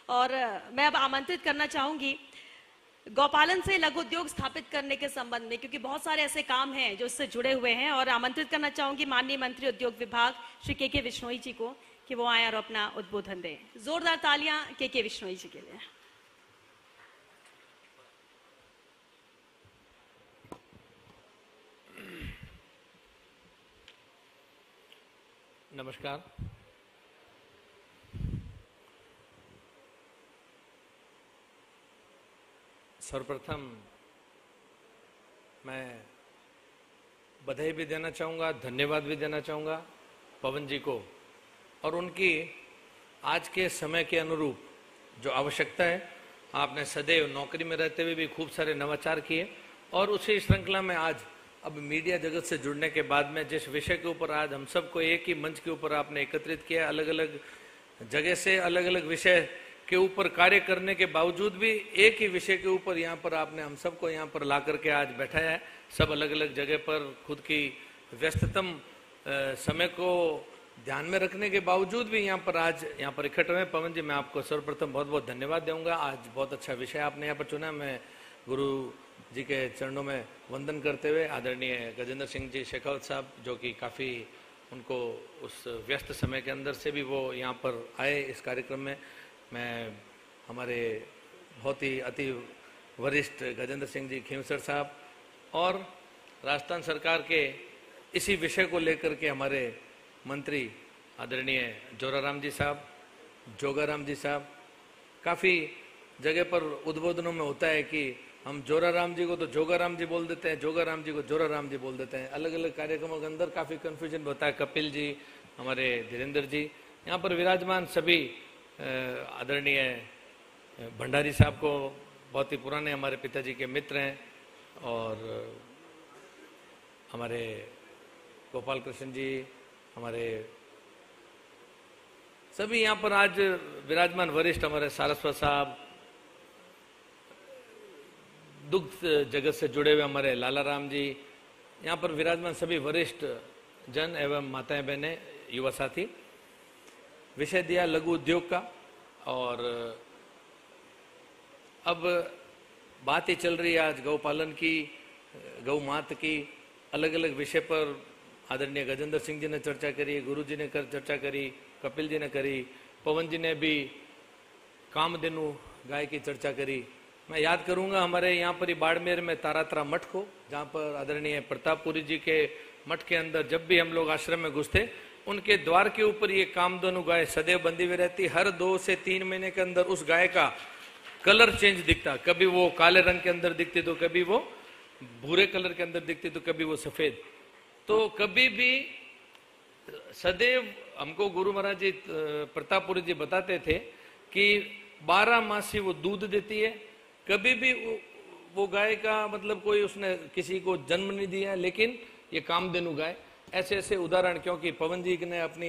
और मैं अब आमंत्रित करना चाहूंगी गौपालन से लघु उद्योग स्थापित करने के संबंध में, क्योंकि बहुत सारे ऐसे काम हैं जो इससे जुड़े हुए हैं, और आमंत्रित करना चाहूंगी माननीय मंत्री उद्योग विभाग श्री के विश्नोई जी को कि वो आए और अपना उद्बोधन दें। जोरदार तालियां के विश्नोई जी के लिए। नमस्कार। सर्वप्रथम मैं बधाई भी देना चाहूँगा, धन्यवाद भी देना चाहूँगा पवन जी को, और उनकी आज के समय के अनुरूप जो आवश्यकता है, आपने सदैव नौकरी में रहते हुए भी खूब सारे नवाचार किए, और उसी श्रृंखला में आज अब मीडिया जगत से जुड़ने के बाद में जिस विषय के ऊपर आज हम सबको एक ही मंच के ऊपर आपने एकत्रित किया, अलग अलग जगह से अलग अलग विषय के ऊपर कार्य करने के बावजूद भी एक ही विषय के ऊपर यहाँ पर आपने हम सबको यहाँ पर ला करके आज बैठाया है। सब अलग अलग जगह पर खुद की व्यस्ततम समय को ध्यान में रखने के बावजूद भी यहाँ पर आज यहाँ पर इकट्ठे हुए। पवन जी, मैं आपको सर्वप्रथम बहुत बहुत धन्यवाद दूंगा। आज बहुत अच्छा विषय आपने यहाँ पर चुना। मैं गुरु जी के चरणों में वंदन करते हुए आदरणीय गजेंद्र सिंह जी शेखावत साहब, जो कि काफ़ी उनको उस व्यस्त समय के अंदर से भी वो यहाँ पर आए इस कार्यक्रम में, मैं हमारे बहुत ही अति वरिष्ठ गजेंद्र सिंह जी खींवसर साहब और राजस्थान सरकार के इसी विषय को लेकर के हमारे मंत्री आदरणीय जोराराम जी साहब, जोगाराम जी साहब, काफ़ी जगह पर उद्बोधनों में होता है कि हम जोराराम जी को तो जोगाराम जी बोल देते हैं, जोगाराम जी को जोराराम जी बोल देते हैं। अलग अलग कार्यक्रमों के अंदर काफ़ी कन्फ्यूजन होता है। कपिल जी, हमारे धीरेन्द्र जी, यहाँ पर विराजमान सभी आदरणीय भंडारी साहब को बहुत ही पुराने हमारे पिताजी के मित्र हैं, और हमारे गोपाल कृष्ण जी, हमारे सभी यहाँ पर आज विराजमान वरिष्ठ, हमारे सारस्वत साहब, दुग्ध जगत से जुड़े हुए हमारे लाला राम जी, यहाँ पर विराजमान सभी वरिष्ठ जन एवं माताएं बहनें, युवा साथी। विषय दिया लघु उद्योग का, और अब बात ही चल रही है आज गौपालन की, गौ मात की। अलग अलग विषय पर आदरणीय गजेंद्र सिंह जी ने चर्चा करी, गुरु जी ने चर्चा करी, कपिल जी ने करी, पवन जी ने भी कामधेनु गाय की चर्चा करी। मैं याद करूंगा हमारे यहाँ पर ही बाड़मेर में तारात्रा मठ को, जहाँ पर आदरणीय प्रतापपुरी जी के मठ के अंदर जब भी हम लोग आश्रम में घुसते, उनके द्वार के ऊपर ये कामधेनु गाय सदैव बंधी हुई रहती। हर 2 से 3 महीने के अंदर उस गाय का कलर चेंज दिखता, कभी वो काले रंग के अंदर दिखती, तो कभी वो भूरे कलर के अंदर दिखती, तो कभी वो सफेद। तो कभी भी सदैव हमको गुरु महाराज जी प्रतापपुरी जी बताते थे कि 12 मासी वो दूध देती है। कभी भी वो गाय का मतलब कोई उसने किसी को जन्म नहीं दिया, लेकिन ये कामधेनु गाय। ऐसे ऐसे उदाहरण, क्योंकि पवन जी ने अपनी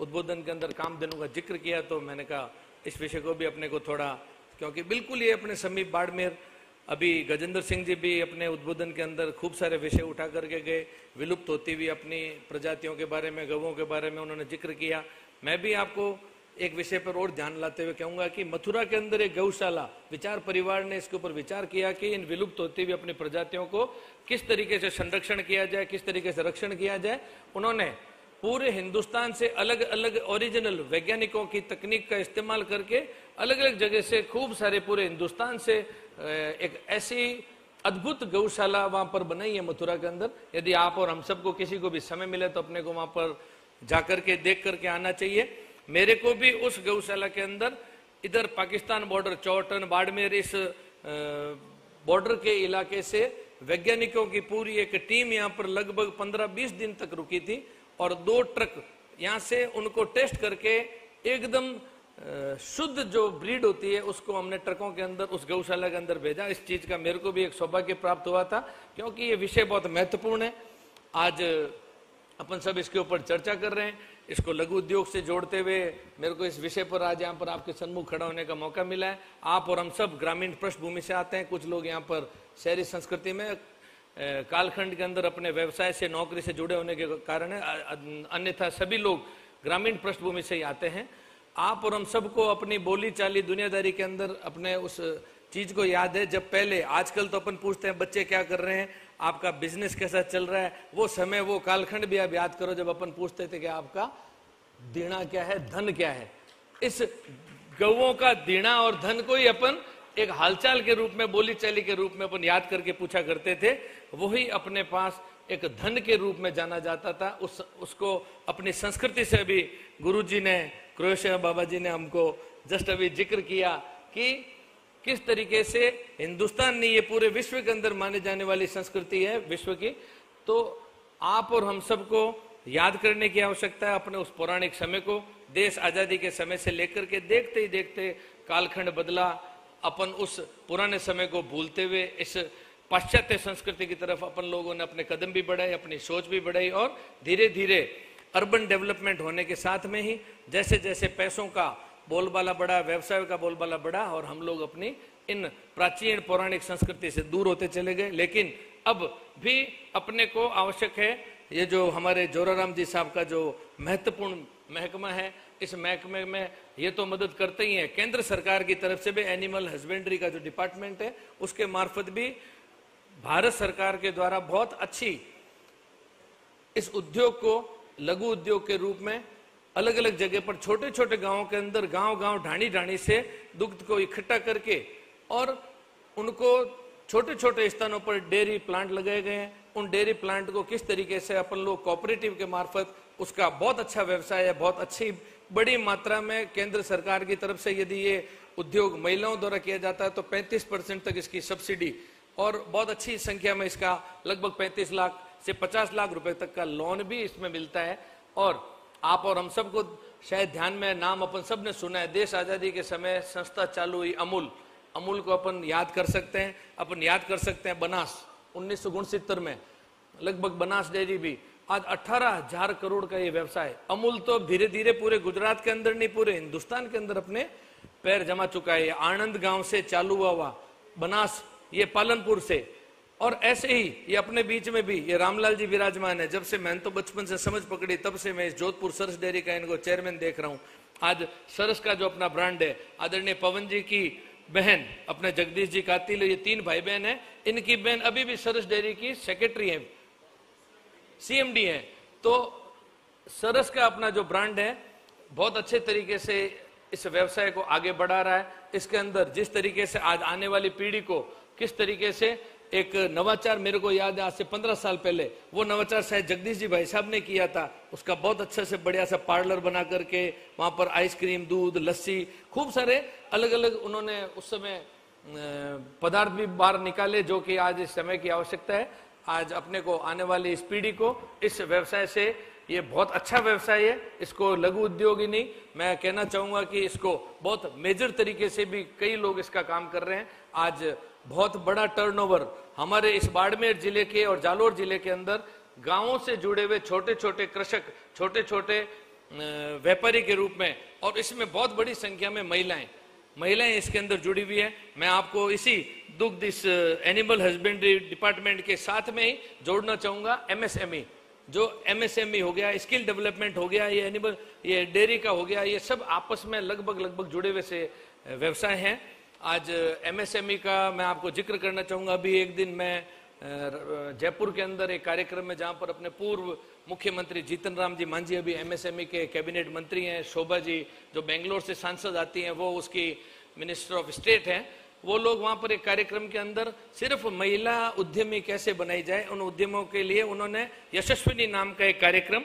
उद्बोधन के अंदर कामधेनु का जिक्र किया, तो मैंने कहा इस विषय को भी अपने को थोड़ा, क्योंकि बिल्कुल ये अपने समीप बाड़मेर, अभी गजेंद्र सिंह जी भी अपने उद्बोधन के अंदर खूब सारे विषय उठा करके गए, विलुप्त होती हुई अपनी प्रजातियों के बारे में, गवों के बारे में उन्होंने जिक्र किया। मैं भी आपको एक विषय पर और ध्यान लाते हुए कहूंगा कि मथुरा के अंदर एक गौशाला, विचार परिवार ने इसके ऊपर विचार किया कि इन विलुप्त होती हुई अपनी प्रजातियों को किस तरीके से संरक्षण किया जाए, किस तरीके से रक्षण किया जाए। उन्होंने पूरे हिंदुस्तान से अलग अलग ओरिजिनल वैज्ञानिकों की तकनीक का इस्तेमाल करके अलग अलग जगह से खूब सारे पूरे हिंदुस्तान से एक ऐसी अद्भुत गौशाला वहां पर बनाई है मथुरा के अंदर। यदि आप और हम सबको किसी को भी समय मिले तो अपने को वहां पर जाकर के देख करके आना चाहिए। मेरे को भी उस गौशाला के अंदर इधर पाकिस्तान बॉर्डर, चौटन, बाड़मेर, इस बॉर्डर के इलाके से वैज्ञानिकों की पूरी एक टीम यहाँ पर लगभग 15-20 दिन तक रुकी थी, और 2 ट्रक यहाँ से उनको टेस्ट करके एकदम शुद्ध जो ब्रीड होती है उसको हमने ट्रकों के अंदर उस गौशाला के अंदर भेजा। इस चीज का मेरे को भी एक सौभाग्य प्राप्त हुआ था, क्योंकि ये विषय बहुत महत्वपूर्ण है। आज अपन सब इसके ऊपर चर्चा कर रहे हैं। इसको लघु उद्योग से जोड़ते हुए मेरे को इस विषय पर आज यहाँ पर आपके सन्मुख खड़ा होने का मौका मिला है। आप और हम सब ग्रामीण पृष्ठभूमि से आते हैं, कुछ लोग यहाँ पर शहरी संस्कृति में कालखंड के अंदर अपने व्यवसाय से, नौकरी से जुड़े होने के कारण है, अन्यथा सभी लोग ग्रामीण पृष्ठभूमि से ही आते हैं। आप और हम सबको अपनी बोली चाली दुनियादारी के अंदर अपने उस चीज को याद है, जब पहले, आजकल तो अपन पूछते हैं बच्चे क्या कर रहे हैं, आपका बिजनेस कैसा चल रहा है, वो समय वो कालखंड भी आप याद करो जब अपन पूछते थे कि आपका दीना क्या है, धन क्या है। इस गौओं का दीना और धन को ही अपन एक हालचाल के रूप में, बोली चाली के रूप में अपन याद करके पूछा करते थे। वही अपने पास एक धन के रूप में जाना जाता था। उसको अपनी संस्कृति से अभी गुरुजी ने, क्रोएशिया बाबा जी ने हमको जस्ट अभी जिक्र किया कि किस तरीके से हिंदुस्तान ने, ये पूरे विश्व के अंदर माने जाने वाली संस्कृति है विश्व की। तो आप और हम सबको याद करने की आवश्यकता है अपने उस पौराणिक समय को। देश आजादी के समय से लेकर के देखते ही देखते कालखंड बदला, अपन उस पुराने समय को भूलते हुए इस पाश्चात्य संस्कृति की तरफ अपन लोगों ने अपने कदम भी बढ़ाए, अपनी सोच भी बढ़ाई, और धीरे धीरे अर्बन डेवलपमेंट होने के साथ में ही जैसे जैसे पैसों का बोलबाला बढ़ा, व्यवसाय का बोलबाला बढ़ा, और हम लोग अपनी इन प्राचीन पौराणिक संस्कृति से दूर होते चले गए। लेकिन अब भी अपने को आवश्यक है, ये जो हमारे जोराराम जी साहब का जो महत्वपूर्ण महकमा है, इस महकमे में ये तो मदद करते ही है, केंद्र सरकार की तरफ से भी एनिमल हस्बेंड्री का जो डिपार्टमेंट है उसके मार्फत भी भारत सरकार के द्वारा बहुत अच्छी इस उद्योग को लघु उद्योग के रूप में अलग अलग जगह पर छोटे छोटे गांवों के अंदर, गांव गांव ढाणी ढाणी से दुग्ध को इकट्ठा करके और उनको छोटे छोटे स्थानों पर डेयरी प्लांट लगाए गए हैं। उन डेयरी प्लांट को किस तरीके से अपन लोग कोऑपरेटिव के मार्फत, उसका बहुत अच्छा व्यवसाय है, बहुत अच्छी बड़ी मात्रा में केंद्र सरकार की तरफ से यदि ये उद्योग महिलाओं द्वारा किया जाता है तो 35% तक इसकी सब्सिडी और बहुत अच्छी संख्या में इसका लगभग 35 लाख से 50 लाख रुपए तक का लोन भी इसमें मिलता है। और आप और हम सबको शायद ध्यान में नाम अपन सब ने सुना है, देश आजादी के समय संस्था चालू हुई अमूल। अमूल को अपन याद कर सकते हैं, अपन याद कर सकते हैं बनास 1969 में लगभग बनास डेयरी भी आज 18,000 करोड़ का ये व्यवसाय। अमूल तो धीरे धीरे पूरे गुजरात के अंदर नहीं पूरे हिंदुस्तान के अंदर अपने पैर जमा चुका है। आनंद गांव से चालू हुआ बनास, ये पालनपुर से, और ऐसे ही ये अपने बीच में भी ये रामलाल जी विराजमान है। जब से मैंने तो बचपन से समझ पकड़ी तब से मैं इस जोधपुर सरस डेयरी का इनको चेयरमैन देख रहा हूँ। आज सरस का जो अपना ब्रांड है, आदरणीय पवन जी की बहन अपने जगदीश जी कातिल, ये 3 भाई बहन है, इनकी बहन अभी भी सरस डेयरी की सेक्रेटरी है, CMD है। तो सरस का अपना जो ब्रांड है बहुत अच्छे तरीके से इस व्यवसाय को आगे बढ़ा रहा है। इसके अंदर जिस तरीके से आज आने वाली पीढ़ी को किस तरीके से एक नवाचार, मेरे को याद है आज से 15 साल पहले वो नवाचार शायद जगदीश जी भाई साहब ने किया था। उसका बहुत अच्छे से बढ़िया सा पार्लर बना करके वहां पर आइसक्रीम, दूध, लस्सी, खूब सारे अलग अलग उन्होंने उस समय पदार्थ भी बाहर निकाले जो कि आज इस समय की आवश्यकता है। आज अपने को आने वाली इस पीढ़ी को इस व्यवसाय से, ये बहुत अच्छा व्यवसाय है, इसको लघु उद्योग ही नहीं, मैं कहना चाहूंगा कि इसको बहुत मेजर तरीके से भी कई लोग इसका काम कर रहे हैं। आज बहुत बड़ा टर्नओवर हमारे इस बाड़मेर जिले के और जालोर जिले के अंदर गांवों से जुड़े हुए छोटे छोटे कृषक, छोटे छोटे व्यापारी के रूप में, और इसमें बहुत बड़ी संख्या में महिलाएं इसके अंदर जुड़ी हुई है। मैं आपको इसी दुग्ध, इस एनिमल हस्बेंड्री डिपार्टमेंट के साथ में ही जोड़ना चाहूंगा। MSME, जो MSME हो गया, स्किल डेवलपमेंट हो गया, ये एनिमल, ये डेयरी का हो गया, ये सब आपस में लगभग जुड़े हुए से व्यवसाय हैं। आज MSME का मैं आपको जिक्र करना चाहूंगा। अभी एक दिन मैं जयपुर के अंदर एक कार्यक्रम में, जहां पर अपने पूर्व मुख्यमंत्री जीतन राम जी मांझी अभी MSME के कैबिनेट मंत्री हैं, शोभा जी जो बेंगलोर से सांसद आती हैं, वो उसकी मिनिस्टर ऑफ स्टेट हैं, वो लोग वहां पर एक कार्यक्रम के अंदर सिर्फ महिला उद्यमी कैसे बनाई जाए, उन उद्यमों के लिए उन्होंने यशस्विनी नाम का एक कार्यक्रम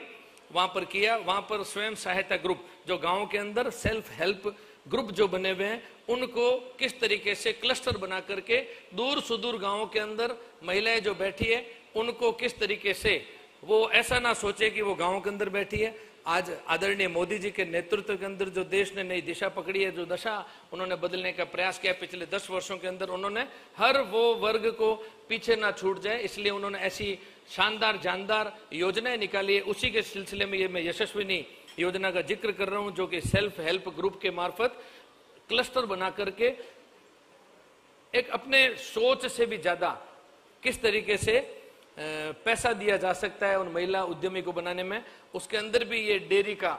वहां पर किया। वहां पर स्वयं सहायता ग्रुप जो गाँव के अंदर सेल्फ हेल्प ग्रुप जो बने हुए हैं, उनको किस तरीके से क्लस्टर बना करके दूर सुदूर गांवों के अंदर महिलाएं जो बैठी है, उनको किस तरीके से वो ऐसा ना सोचे कि वो गांवों के अंदर बैठी है। आज आदरणीय मोदी जी के नेतृत्व के अंदर जो देश ने नई दिशा पकड़ी है, जो दशा उन्होंने बदलने का प्रयास किया पिछले 10 वर्षों के अंदर, उन्होंने हर वो वर्ग को पीछे ना छूट जाए, इसलिए उन्होंने ऐसी शानदार जानदार योजनाएं निकाली है। उसी के सिलसिले में ये मैं यशस्विनी योजना का जिक्र कर रहा हूं, जो कि सेल्फ हेल्प ग्रुप के मार्फत क्लस्टर बना करके एक अपने सोच से भी ज्यादा किस तरीके से पैसा दिया जा सकता है उन महिला उद्यमी को बनाने में, उसके अंदर भी ये डेयरी का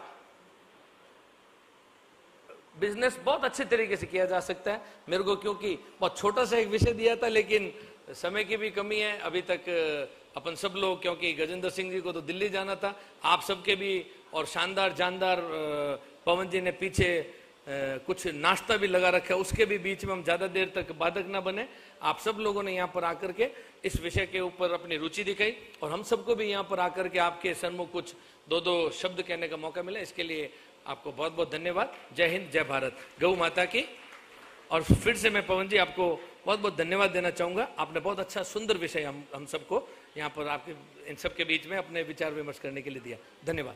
बिजनेस बहुत अच्छे तरीके से किया जा सकता है। मेरे को क्योंकि बहुत छोटा सा एक विषय दिया था, लेकिन समय की भी कमी है। अभी तक अपन सब लोग, क्योंकि गजेंद्र सिंह जी को तो दिल्ली जाना था, आप सबके भी, और शानदार जानदार पवन जी ने पीछे कुछ नाश्ता भी लगा रखा है, उसके भी बीच में हम ज्यादा देर तक बाधक ना बने। आप सब लोगों ने यहाँ पर आकर के इस विषय के ऊपर अपनी रुचि दिखाई, और हम सबको भी यहाँ पर आकर के आपके सन्मुख कुछ दो दो शब्द कहने का मौका मिला, इसके लिए आपको बहुत बहुत धन्यवाद। जय हिंद, जय भारत, गौ माता की। और फिर से मैं पवन जी आपको बहुत बहुत धन्यवाद देना चाहूंगा। आपने बहुत अच्छा सुंदर विषय हम सबको यहाँ पर आपके इन सब के बीच में अपने विचार विमर्श करने के लिए दिया। धन्यवाद।